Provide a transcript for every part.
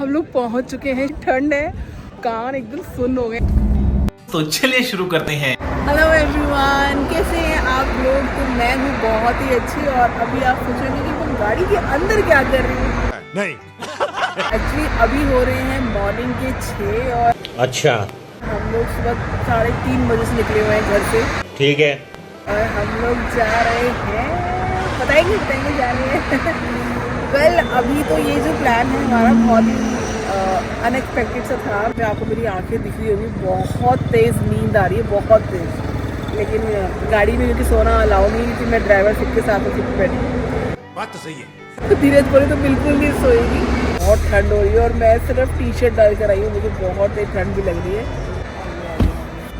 हम लोग पहुंच चुके हैं। ठंड है, कान एकदम सुन्न हो गए। तो चलिए शुरू करते हैं। हेलो एवरीवन, कैसे हैं आप लोग? तो मैं हूँ बहुत ही अच्छी। और अभी आप सोचेंगे कि वो गाड़ी के अंदर क्या कर रही हूँ। नहीं एक्चुअली अभी हो रहे हैं मॉर्निंग के 6 और अच्छा हम लोग सुबह 3:30 बजे से निकले हुए हैं घर से। ठीक है। और हम लोग जा रहे हैं, बताएंगे जा रहे हैं। वेल अभी तो ये जो प्लान है हमारा बहुत ही अनएक्सपेक्टेड सा था। मैं आपको मेरी आंखें दिख रही होगी, बहुत तेज़ नींद आ रही है, बहुत तेज़। लेकिन गाड़ी में क्योंकि सोना अलाउ नहीं थी, मैं ड्राइवर सीट के साथ सीट पर बैठी। बात तो सही है। तो धीरज बोले तो बिल्कुल नहीं सोएगी। बहुत ठंड हो रही है और मैं सिर्फ टी शर्ट डाल कर आई हूँ, मुझे बहुत तेज ठंड भी लग रही है।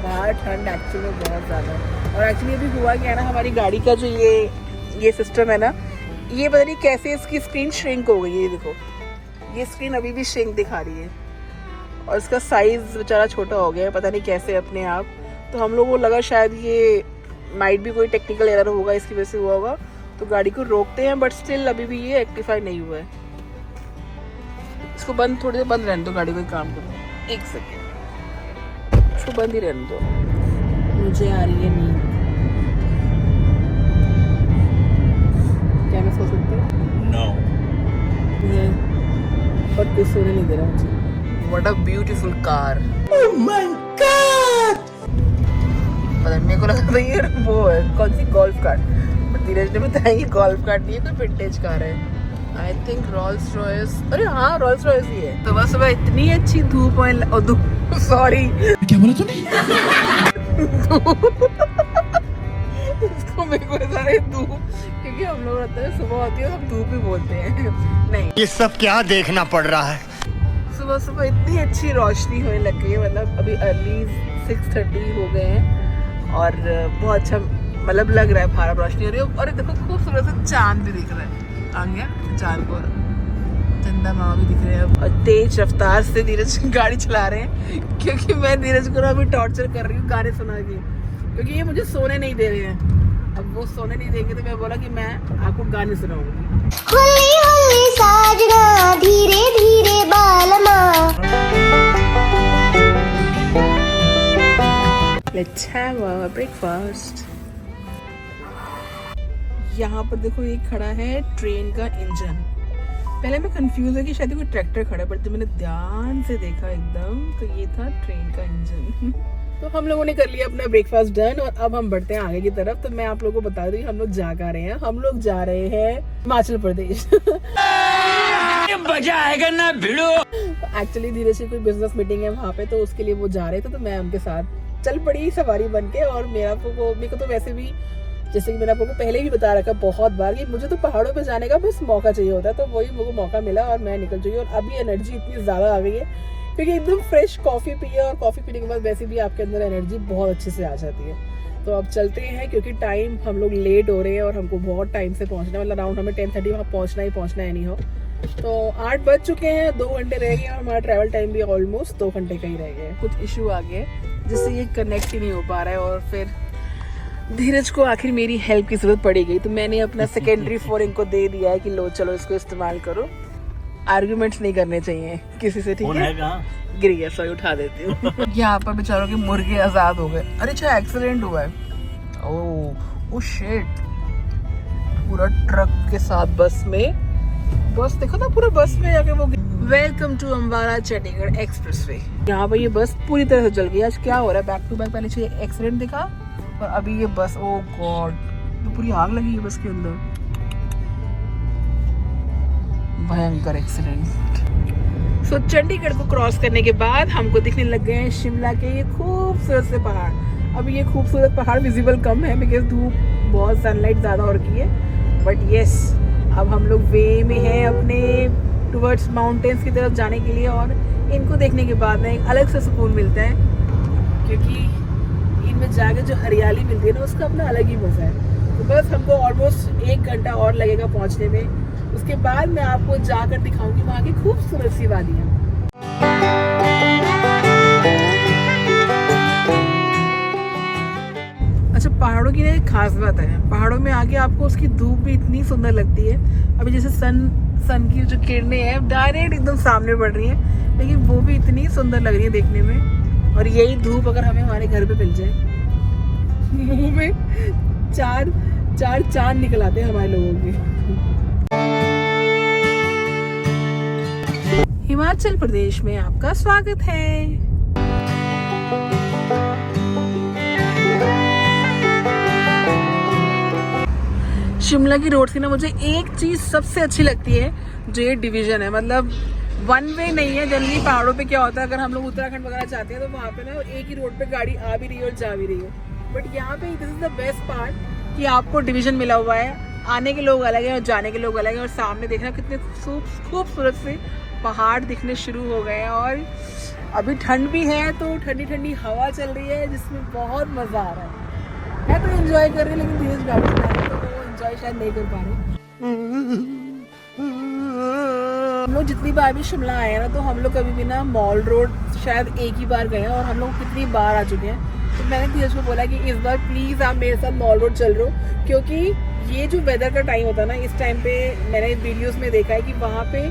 बाहर ठंड एक्चुअली में बहुत ज़्यादा है। और एक्चुअली अभी हुआ क्या है ना, हमारी गाड़ी का जो ये सिस्टम है ना, ये पता नहीं कैसे इसकी स्क्रीन श्रिंक हो गई है। ये देखो, ये स्क्रीन अभी भी श्रिंक दिखा रही है और इसका साइज़ बेचारा छोटा हो गया है, पता नहीं कैसे अपने आप। तो हम लोगों को लगा शायद ये माइट भी कोई टेक्निकल एरर होगा, इसकी वजह से हुआ होगा। तो गाड़ी को रोकते हैं, बट स्टिल अभी भी ये एक्टिफाई नहीं हुआ है। इसको बंद, थोड़ी देर बंद रहने दो गाड़ी को। काम करो, 1 सेकेंड, इसको बंद ही रहने दो। मुझे आ रही है नींद। क्या मैं सो सकती हूँ? नो पर कुछ सोने नहीं दे रहा मुझे। What a beautiful car! Oh my God! पता नहीं, मेरे को लगा था ये वो है, कौन सी गोल्फ कार। बट धीरज ने बताया ये गोल्फ कार नहीं है, कोई विंटेज कार है। I think Rolls Royce. अरे हाँ, रोल्स रॉयस ही है। तो बस सुबह इतनी अच्छी धूप है, सॉरी क्या बोला तूने? इसको मेरे को सारे धूप, क्योंकि हम लोग रहते हैं सुबह होती है हम धूप ही बोलते हैं। नहीं, ये सब क्या देखना पड़ रहा है? सुबह सुबह इतनी अच्छी रोशनी होने लग गई है। मतलब अभी अर्ली 6:30 हो गए हैं और बहुत अच्छा मतलब लग रहा है, बाहर रोशनी हो रही है। और देखो खूबसूरत सा चांद भी दिख रहा है। आ गया चांद को, चंदा मामा भी दिख रहे हैं। और तेज रफ्तार से धीरज गाड़ी चला रहे हैं, क्योंकि मैं धीरज को अभी टॉर्चर कर रही हूँ गाने सुना के, क्योंकि ये मुझे सोने नहीं दे रहे हैं। अब वो सोने नहीं देंगे तो मैं बोला कि मैं आपको गाने सुनाऊंगी। हुल्ली हुल्ली साजना, धीरे धीरे बालमा। Let's have a breakfast. यहाँ पर देखो ये खड़ा है ट्रेन का इंजन। पहले मैं कंफ्यूज है कि शायद कोई ट्रैक्टर खड़ा है, बट जब मैंने ध्यान से देखा एकदम तो ये था ट्रेन का इंजन। तो हम लोगों ने कर लिया अपना ब्रेकफास्ट डन और अब हम बढ़ते हैं आगे की तरफ। तो मैं आप लोगों को बता दूं हम लोग जा कर रहे हैं। हम लोग जा रहे हैं हिमाचल प्रदेश। मजा आएगा ना भिड़ो। एक्चुअली धीरे से कोई बिजनेस मीटिंग है वहाँ पे, तो उसके लिए वो जा रहे थे। तो मैं उनके साथ चल पड़ी सवारी बन के। और मेरे को तो वैसे भी, जैसे कि मैंने आप लोगों को पहले भी बता रखा बहुत बार कि मुझे तो पहाड़ों पे जाने का बस मौका चाहिए होता है। तो वही मुझे मौका मिला और मैं निकल चुकी हूँ। और अभी एनर्जी इतनी ज़्यादा आ गई है क्योंकि एकदम फ्रेश कॉफ़ी पी है और कॉफ़ी पीने के बाद वैसे भी आपके अंदर एनर्जी बहुत अच्छे से आ जाती है। तो अब चलते हैं क्योंकि टाइम हम लोग लेट हो रहे हैं और हमको बहुत टाइम से पहुँचना है। मतलब अराउंड हमें 10:30 वहाँ पहुँचना है नहीं हो। तो 8 बज चुके हैं, 2 घंटे रह गए और हमारा ट्रैवल टाइम भी ऑलमोस्ट 2 घंटे का ही रह गया है। कुछ इशू आ गए जिससे ये कनेक्ट ही नहीं हो पा रहा है। और फिर धीरज को आखिर मेरी हेल्प की जरूरत पड़ी गई, तो मैंने अपना सेकेंडरी फोन इनको दे दिया है कि लो चलो इसको इस्तेमाल करो। आर्ग्यूमेंट्स नहीं करने चाहिए किसी से, ठीक है? गिर गया, सॉरी, उठा देती हूँ। यहाँ पर बेचारों के मुर्गे आजाद हो गए। अरे अच्छा, एक्सीडेंट हुआ है। ओह शिट, पूरा ट्रक के साथ बस में, बस देखो ना पूरा बस में जाके वो। Welcome to Ambala Chandigarh expressway. यहाँ पर ये बस पूरी तरह से जल गई। आज क्या हो रहा है, बैक टू बैक पहले से एक्सीडेंट दिखा और अभी ये बस, ओ गॉड, तो पूरी आग लगी है बस के अंदर। भयंकर एक्सीडेंट। सो चंडीगढ़ को क्रॉस करने के बाद हमको दिखने लग गए हैं शिमला के ये खूबसूरत से पहाड़। अभी ये खूबसूरत पहाड़ विजिबल कम है बिकॉज धूप बहुत, सनलाइट ज़्यादा हो रही है। बट यस, अब हम लोग वे में हैं अपने टुवर्ड्स माउंटेन्स की तरफ जाने के लिए। और इनको देखने के बाद ना एक अलग सा सुकून मिलता है, क्योंकि इनमें जाकर जो हरियाली मिलती है ना उसका अपना अलग ही मज़ा है। तो बस हमको ऑलमोस्ट 1 घंटा और लगेगा पहुंचने में। उसके बाद मैं आपको जाकर दिखाऊंगी वहाँ की खूबसूरत सी वादियाँ। अच्छा, पहाड़ों की ना एक खास बात है, पहाड़ों में आके आपको उसकी धूप भी इतनी सुंदर लगती है। अभी जैसे सन की जो किरणें हैं डायरेक्ट एकदम सामने पड़ रही हैं, लेकिन वो भी इतनी सुंदर लग रही है देखने में। और यही धूप अगर हमें हमारे घर पे मिल जाए, मुंह में चार चांद निकल आते हैं हमारे लोगों के। हिमाचल प्रदेश में आपका स्वागत है। शिमला की रोड से ना मुझे एक चीज सबसे अच्छी लगती है, जो ये डिवीजन है, मतलब वन वे नहीं है। जनरली पहाड़ों पे क्या होता है, अगर हम लोग उत्तराखंड वगैरह जाते हैं तो वहाँ पे ना एक ही रोड पे गाड़ी आ भी रही है और जा भी रही है। बट यहाँ पे this is the best part कि आपको डिवीजन मिला हुआ है, आने के लोग अलग है और जाने के लोग अलग है। और सामने देखना कितने खूबसूरत से पहाड़ दिखने शुरू हो गए हैं। और अभी ठंड भी है तो ठंडी ठंडी हवा चल रही है, जिसमें बहुत मज़ा आ रहा है। मैं तो एंजॉय कर रही हूँ, लेकिन धीरज गाड़ी चला रहे हैं तो वो एंजॉय शायद नहीं कर पा रहे। हम लोग जितनी बार भी शिमला आए हैं ना, तो हम लोग कभी भी ना मॉल रोड शायद एक ही बार गए हैं, और हम लोग कितनी बार आ चुके हैं। तो मैंने धीरज को बोला कि इस बार प्लीज़ आप मेरे साथ मॉल रोड चल रहे हो, क्योंकि ये जो वेदर का टाइम होता है ना, इस टाइम पे मैंने वीडियोस में देखा है कि वहाँ पे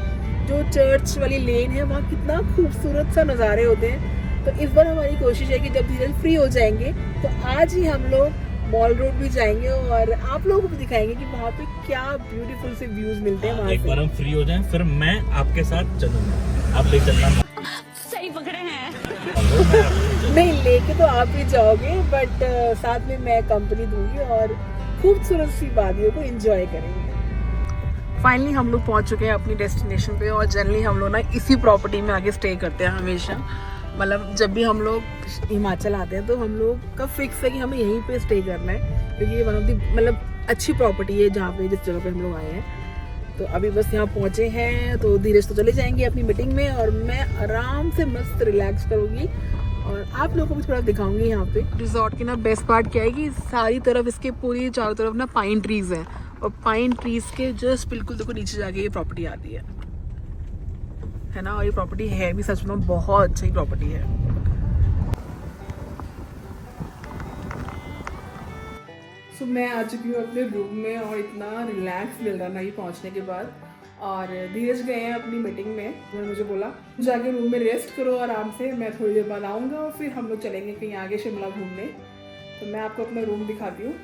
जो चर्च वाली लेन है वहाँ कितना खूबसूरत सा नज़ारे होते हैं। तो इस बार हमारी कोशिश है कि जब धीरज फ्री हो जाएंगे तो आज ही हम लोग मॉल रोड भी जाएंगे और आप लोगों को भी दिखाएंगे कि वहाँ पे क्या ब्यूटीफुल से व्यूज मिलते हैं वहाँ एक बार हम फ्री हो जाएं, फिर मैं आपके साथ चलूंगा, आप ले चलना। सही पकड़े हैं। नहीं, लेके तो आप ही जाओगे, बट साथ में मैं कंपनी दूंगी और खूबसूरत सी वादियों को एंजॉय करेंगे। फाइनली हम लोग पहुँच चुके हैं अपनी डेस्टिनेशन पे, और जनरली हम लोग ना इसी प्रॉपर्टी में आगे स्टे करते हैं हमेशा। मतलब जब भी हम लोग हिमाचल आते हैं तो हम लोग का फिक्स है कि हमें यहीं पे स्टे करना है, क्योंकि ये वन ऑफ दी मतलब अच्छी प्रॉपर्टी है जहाँ पे जिस जगह पे हम लोग आए हैं। तो अभी बस यहाँ पहुँचे हैं, तो धीरज तो चले जाएंगे अपनी मीटिंग में और मैं आराम से मस्त रिलैक्स करूँगी और आप लोगों को भी थोड़ा दिखाऊंगी। यहाँ पे रिजॉर्ट की ना बेस्ट पार्ट क्या है कि सारी तरफ इसके पूरी चारों तरफ ना पाइन ट्रीज है, और पाइन ट्रीज के जस्ट बिल्कुल देखो नीचे जाके ये प्रॉपर्टी आती है ना। और ये प्रॉपर्टी है भी सच में बहुत अच्छी प्रॉपर्टी है। सो मैं आ चुकी हूँ अपने रूम में और इतना रिलैक्स मिल रहा ना ये पहुँचने के बाद। और धीरज गए हैं अपनी मीटिंग में, उन्होंने मुझे बोला जाके रूम में रेस्ट करो आराम से, मैं थोड़ी देर बाद आऊँगा और फिर हम लोग चलेंगे कहीं आगे शिमला घूमने। तो मैं आपको अपना रूम दिखाती हूँ।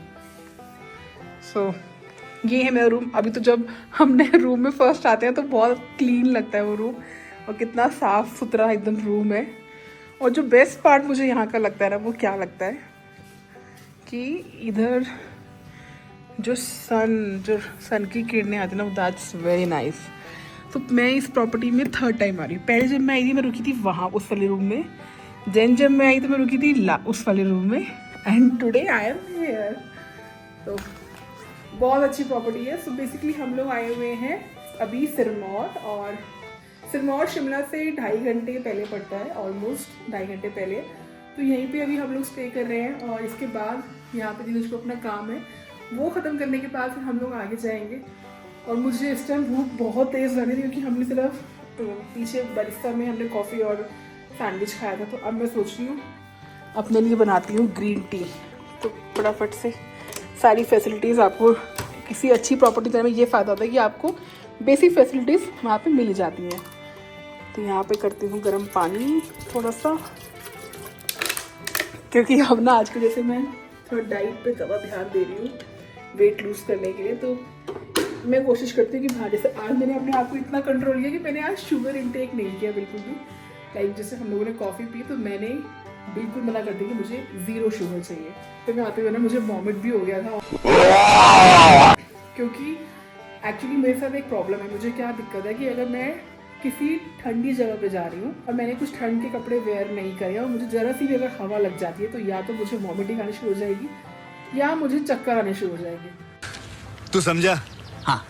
सो ये है मेरा रूम। अभी तो जब हम नए रूम में फर्स्ट आते हैं तो बहुत क्लीन लगता है वो रूम, और कितना साफ सुथरा एकदम रूम है। और जो बेस्ट पार्ट मुझे यहाँ का लगता है ना, वो क्या लगता है कि इधर जो सन की किरणें आती है ना, दैट्स वेरी नाइस। तो मैं इस प्रॉपर्टी में थर्ड टाइम आ रही हूँ। पहले जब मैं आई थी मैं रुकी थी वहाँ उस वाले रूम में, देन जब मैं आई तो मैं रुकी थी उस वाले रूम में, and today I am here. तो बहुत अच्छी प्रॉपर्टी है। सो बेसिकली हम लोग आए हुए हैं अभी सिरमौर, और सिरमौर शिमला से 2.5 घंटे पहले पड़ता है, ऑलमोस्ट 2.5 घंटे पहले। तो यहीं पे अभी हम लोग स्टे कर रहे हैं, और इसके बाद यहाँ पे धीरज को अपना काम है वो ख़त्म करने के बाद फिर हम लोग आगे जाएंगे। और मुझे इस टाइम भूख बहुत तेज़ लग रही है, क्योंकि हमने सिर्फ पीछे बरिस्ता में हमने कॉफ़ी और सैंडविच खाया था। तो अब मैं सोच रही हूँ अपने लिए बनाती हूँ ग्रीन टी। तो फटाफट से सारी फैसिलिटीज़ आपको किसी अच्छी प्रॉपर्टी देने में ये फ़ायदा होता है कि आपको बेसिक फैसिलिटीज़ वहाँ पे मिल जाती हैं। तो यहाँ पे करती हूँ गर्म पानी थोड़ा सा, क्योंकि अब ना आज के जैसे मैं थोड़ा डाइट पे ज़्यादा ध्यान दे रही हूँ वेट लूज़ करने के लिए। तो मैं कोशिश करती हूँ कि हाँ, जैसे आज मैंने अपने आप को इतना कंट्रोल किया कि मैंने आज शुगर इंटेक नहीं किया बिल्कुल भी। लाइक जैसे हम लोगों ने कॉफ़ी पी तो मैंने बिल्कुल मना कर दी कि मुझे 0 शुगर चाहिए। तो मैं आते हुए ना मुझे वॉमिट भी हो गया था, क्योंकि एक्चुअली मेरे साथ एक प्रॉब्लम है। मुझे क्या दिक्कत है कि अगर मैं किसी ठंडी जगह पे जा रही हूँ और मैंने कुछ ठंड के कपड़े वेयर नहीं करे और मुझे ज़रा सी भी अगर हवा लग जाती है, तो या तो मुझे वॉमिटिंग आनी शुरू हो जाएगी या मुझे चक्कर आने शुरू हो जाएंगे। तू समझा? हाँ।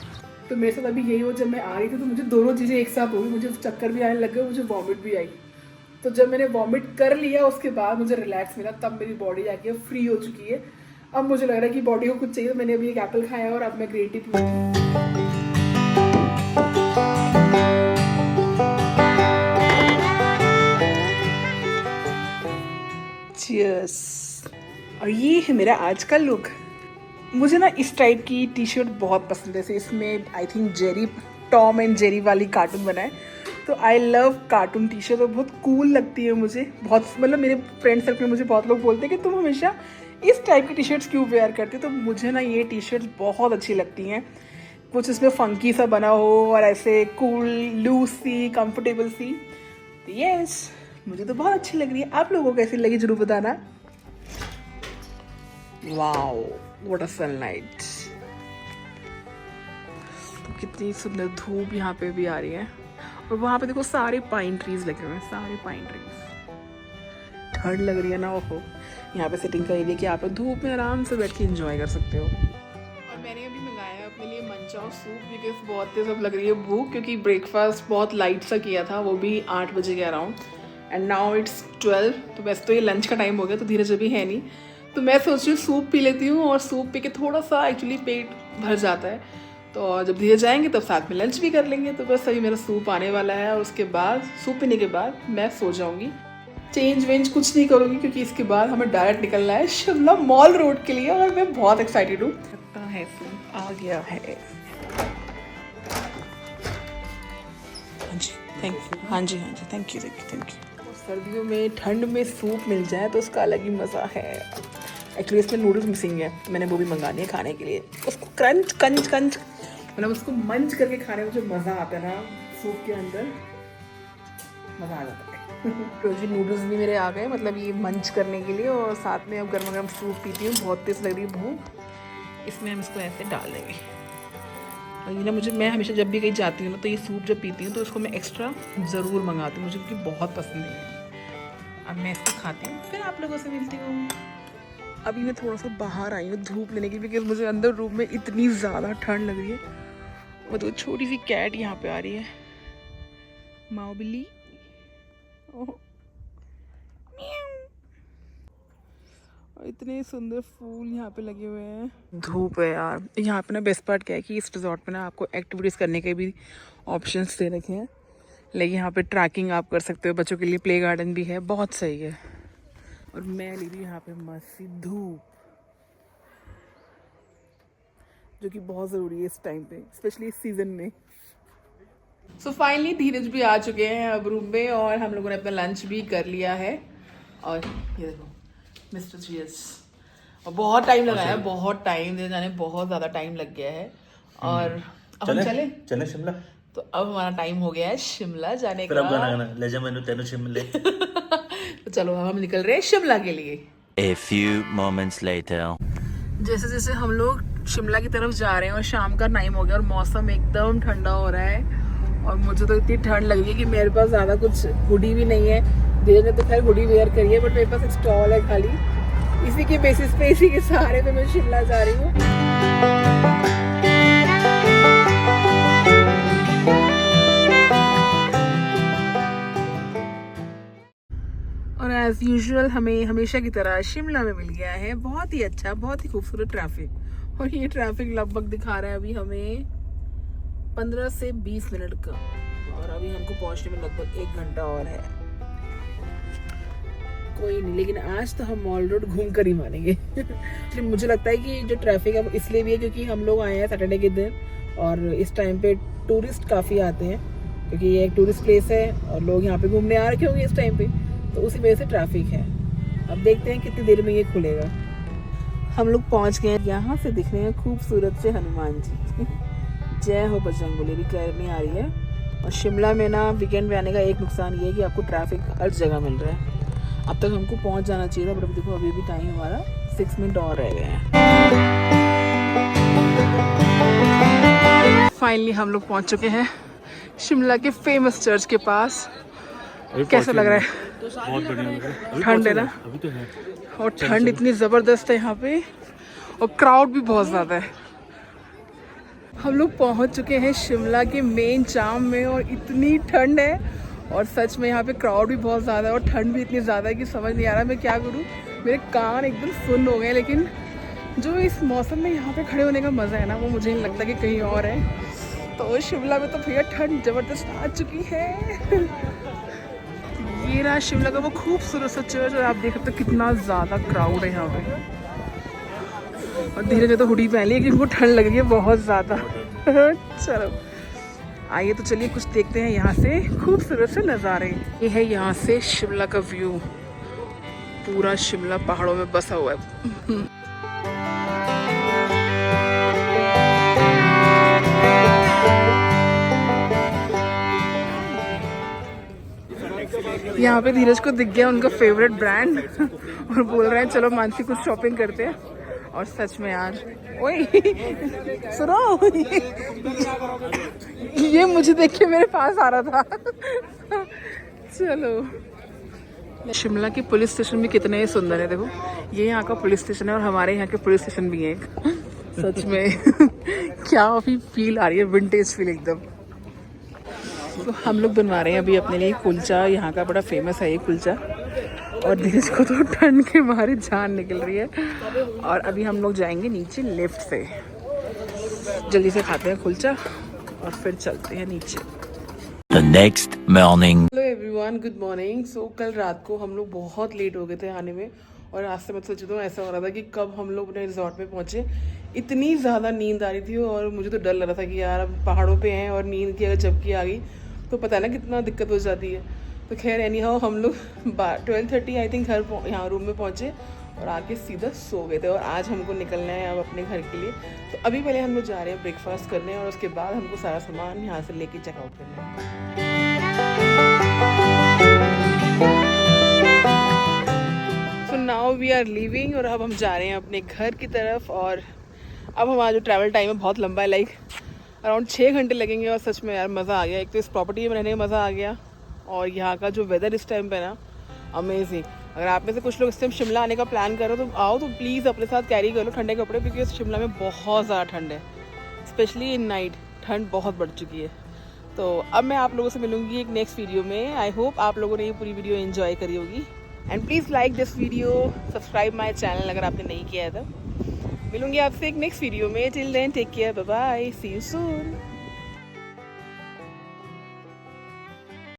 तो मेरे साथ अभी यही हो, जब मैं आ रही थी तो मुझे दोनों चीज़ें एक साथ हो गई, मुझे चक्कर भी आने लग गए, मुझे वॉमिट भी आई। तो जब मैंने वॉमिट कर लिया उसके बाद मुझे रिलैक्स मिला, तब मेरी बॉडी जाके फ्री हो चुकी है। अब मुझे लग रहा है कि बॉडी को कुछ चाहिए, तो मैंने अभी एक एप्पल खाया और अब मैं ग्रीन टी पीऊँगी। चीयर्स। और ये है मेरा आज का लुक। मुझे ना इस टाइप की टी शर्ट बहुत पसंद है। इसमें I think Jerry Tom and Jerry वाली कार्टून बनाए। तो I love cartoon T shirt और बहुत कूल लगती है मुझे, बहुत मतलब मेरे फ्रेंड सर्कल में मुझे बहुत लोग बोलते हैं कि तुम हमेशा इस टाइप की टी शर्ट्स क्यों वेयर करते हो। तो मुझे ना ये टी शर्ट्स बहुत अच्छी लगती हैं, कुछ इसमें फंकी सा बना हो और ऐसे कूल लूज सी कंफर्टेबल सी। तो यस, मुझे तो बहुत अच्छी लग रही है। आप लोगों को कैसी लगी जरूर बताना। वाओ व्हाट अ सनलाइट, कितनी सुंदर धूप यहाँ पे भी आ रही है। और वहाँ पे देखो सारे पाइन ट्रीज लगे हुए हैं, सारे पाइन ट्रीज। ठंड लग रही है ना, ओहो। यहाँ पे सिटिंग का एरिया कि आप धूप में आराम से बैठ के एंजॉय कर सकते हो। और मैंने अभी मंगाया अपने लिए मंचाओ सूप, बिकॉज बहुत तेज अब लग रही है भूख, क्योंकि ब्रेकफास्ट बहुत लाइट सा किया था, वो भी 8 बजे के अराउंड, एंड नाउ इट्स 12। तो वैसे तो ये लंच का टाइम हो गया, तो धीरज अभी है नहीं, तो मैं सोच रही हूँ सूप पी लेती हूँ। और सूप पी के थोड़ा सा एक्चुअली पेट भर जाता है, तो जब धीरे जाएंगे तब साथ में लंच भी कर लेंगे। तो बस अभी मेरा सूप आने वाला है और उसके बाद सूप पीने के बाद मैं सो जाऊंगी। चेंज वेंज कुछ नहीं करूँगी, क्योंकि इसके बाद हमें डायरेक्ट निकलना है शिमला मॉल रोड के लिए, और मैं बहुत एक्साइटेड हूँ। लगता है सूप आ गया है। हाँ जी थैंक यू, हाँ जी thank you thank you thank you. सर्दियों में ठंड में सूप मिल जाए तो उसका अलग ही मज़ा है। एक्चुअली इसमें नूडल्स मिसिंग है, मैंने वो भी मंगानी है खाने के लिए। उसको क्रंच कंच कंच मतलब उसको मंच करके खाने में जो मज़ा आता है ना सूप के अंदर, मज़ा आ जाता है। तो जी नूडल्स भी मेरे आ गए, मतलब ये मंच करने के लिए, और साथ में अब गर्मा गर्म सूप पीती हूँ, बहुत तेज़ लग रही है भूख। इसमें हम इसको ऐसे डाल देंगे। और ये ना मैं हमेशा जब भी कहीं जाती हूँ ना, तो ये सूप जब पीती हूँ तो इसको मैं एक्स्ट्रा ज़रूर मंगाती हूँ, मुझे क्योंकि बहुत पसंद है। अब मैं इसको खाती हूँ, फिर आप लोगों से मिलती हूँ। अभी मैं थोड़ा सा बाहर आई हूँ धूप लेने के लिए, बिकॉज मुझे अंदर रूम में इतनी ज़्यादा ठंड लग रही है। और तो छोटी सी कैट यहाँ पे आ रही है, माओ बिल्ली। और इतने सुंदर फूल यहाँ पे लगे हुए हैं। धूप है यार। यहाँ पे ना बेस्ट पार्ट क्या है कि इस रिजॉर्ट पे ना आपको एक्टिविटीज़ करने के भी ऑप्शंस दे रखे हैं। लाइक यहाँ पे ट्रैकिंग आप कर सकते हो, बच्चों के लिए प्ले गार्डन भी है, बहुत सही है। और मैं ले रही हूँ यहाँ पे मस्त धूप, जो कि बहुत ज़रूरी है इस टाइम पे, स्पेशली इस सीज़न में। सो फाइनली धीरज भी आ चुके हैं अब रूम पे, और हम लोगों ने अपना लंच भी कर लिया है। और ये देखो मिस्टर चीयर्स। और बहुत टाइम लगा है, बहुत टाइम दे जाने, बहुत ज़्यादा टाइम लग गया है। और अब हम चले शिमला। तो अब हमारा टाइम हो गया है शिमला जाने का। फिर अब गाना ले जा मैंने तेरे शिमले। तो चलो हम निकल रहे हैं शिमला के लिए। A few moments later. जैसे जैसे हम लोग शिमला की तरफ जा रहे हैं और शाम का टाइम हो गया और मौसम एकदम ठंडा हो रहा है, और मुझे तो इतनी ठंड लग रही है कि मेरे पास ज़्यादा कुछ हुडी भी नहीं है। धीरे ने तो खैर हुडी वेयर करी है, बट मेरे पास एक स्टॉल है खाली, इसी के बेसिस पे, इसी के सहारे पे मैं शिमला जा रही हूँ। और एज़ यूजुअल हमें हमेशा की तरह शिमला में मिल गया है बहुत ही अच्छा, बहुत ही खूबसूरत ट्रैफिक। और ये ट्रैफिक लगभग दिखा रहा है अभी हमें 15 से 20 मिनट का, और अभी हमको पहुंचने में लगभग 1 घंटा और है। कोई नहीं, लेकिन आज तो हम मॉल रोड घूम कर ही मानेंगे। मुझे लगता है कि जो ट्रैफिक है वो इसलिए भी है क्योंकि हम लोग आए हैं सैटरडे के दिन, और इस टाइम पे टूरिस्ट काफ़ी आते हैं, क्योंकि ये एक टूरिस्ट प्लेस है और लोग यहाँ पे घूमने आ रखे होंगे इस टाइम पे, तो उसी वजह से ट्रैफिक है। अब देखते हैं कितनी देर में ये खुलेगा। हम लोग पहुँच गए हैं, यहाँ से दिख रहे हैं खूबसूरत से हनुमान जी। जय हो बजरंगबली भी करनी आ रही है। और शिमला में ना वीकेंड में आने का एक नुकसान ये है कि आपको ट्रैफिक हर जगह मिल रहा है। अब तक हमको पहुंच जाना चाहिए था, बट अभी देखो अभी भी टाइम हमारा 6 मिनट और रह गए हैं। फाइनली हम लोग पहुंच चुके हैं शिमला के फेमस चर्च के पास। कैसा लग रहा है? बहुत बढ़िया लग रहा है। ठंड है ना, अभी तो है, और ठंड इतनी ज़बरदस्त है यहाँ पे, और क्राउड भी बहुत ज़्यादा है। हम लोग पहुँच चुके हैं शिमला के मेन जाम में, और इतनी ठंड है, और सच में यहाँ पे क्राउड भी बहुत ज़्यादा है, और ठंड भी इतनी ज़्यादा है कि समझ नहीं आ रहा मैं क्या करूँ। मेरे कान एकदम सुन्न हो गए, लेकिन जो इस मौसम में यहाँ पे खड़े होने का मज़ा है ना, वो मुझे नहीं लगता कि कहीं और है। तो शिमला में तो भैया ठंड ज़बरदस्त आ चुकी है। ये रहा शिमला का वो खूबसूरत सा चर्च, और आप देख सकते हो कितना ज़्यादा क्राउड है यहाँ पे। और धीरे धीरे तो हुडी पहन ली, लेकिन इनको ठंड लग रही है बहुत ज़्यादा। चलो आइए तो चलिए कुछ देखते हैं यहाँ से खूबसूरत से नज़ारे। ये है यहाँ से शिमला का व्यू, पूरा शिमला पहाड़ों में बसा हुआ है। यहाँ पे धीरज को दिख गया उनका फेवरेट ब्रांड और बोल रहे हैं चलो मानसी कुछ शॉपिंग करते हैं। और सच में यार, ओए सुनो, ये मुझे देख के मेरे पास आ रहा था। चलो, शिमला की पुलिस स्टेशन भी कितने ही सुंदर है। देखो ये यहाँ का पुलिस स्टेशन है और हमारे यहाँ के पुलिस स्टेशन भी है एक। सच में क्या अभी फील आ रही है, विंटेज फील एकदम। तो हम लोग बनवा रहे हैं अभी अपने लिए कुलचा, यहाँ का बड़ा फेमस है ये कुलचा। और धीरज को तो ठंड के मारे जान निकल रही है। और अभी हम लोग जाएंगे नीचे लिफ्ट से, जल्दी से खाते हैं कुलचा और फिर चलते हैं नीचे। The next morning. Hello everyone, good morning. So कल रात को हम लोग बहुत लेट हो गए थे आने में और आज से मैं सोचती हूँ ऐसा हो रहा था कि कब हम लोग अपने रिजॉर्ट में पहुँचे। इतनी ज़्यादा नींद आ रही थी और मुझे तो डर लग रहा था कि यार अब पहाड़ों पे हैं और नींद की अगर झपकी आ गई तो पता है ना कितना दिक्कत हो जाती है। तो खैर एनी हाउ हम लोग 12:30 आई थिंक घर यहाँ रूम में पहुँचे और आके सीधा सो गए थे। और आज हमको निकलना है अब अपने घर के लिए। तो अभी पहले हम लोग जा रहे हैं ब्रेकफास्ट करने और उसके बाद हमको सारा सामान यहाँ से लेके चेकआउट करना है। So now we are leaving और अब हम जा रहे हैं अपने घर की तरफ। और अब हमारा जो ट्रैवल टाइम है बहुत लंबा है, लाइक अराउंड 6 घंटे लगेंगे। और सच में यार मज़ा आ गया। एक तो इस प्रॉपर्टी में रहने में मज़ा आ गया और यहाँ का जो वेदर इस टाइम पे ना अमेजिंग। अगर आप में से कुछ लोग इस टाइम शिमला आने का प्लान करो तो आओ, तो प्लीज़ अपने साथ कैरी कर लो ठंडे कपड़े, क्योंकि शिमला में बहुत ज़्यादा ठंड है, स्पेशली इन नाइट ठंड बहुत बढ़ चुकी है। तो अब मैं आप लोगों से मिलूंगी एक नेक्स्ट वीडियो में। आई होप आप लोगों ने ये पूरी वीडियो एंजॉय करी होगी। And please like this video, subscribe my channel अगर आपने नहीं किया है तो। मिलूंगी आपसे एक नेक्स्ट वीडियो में। Till then take care, bye bye, see you soon.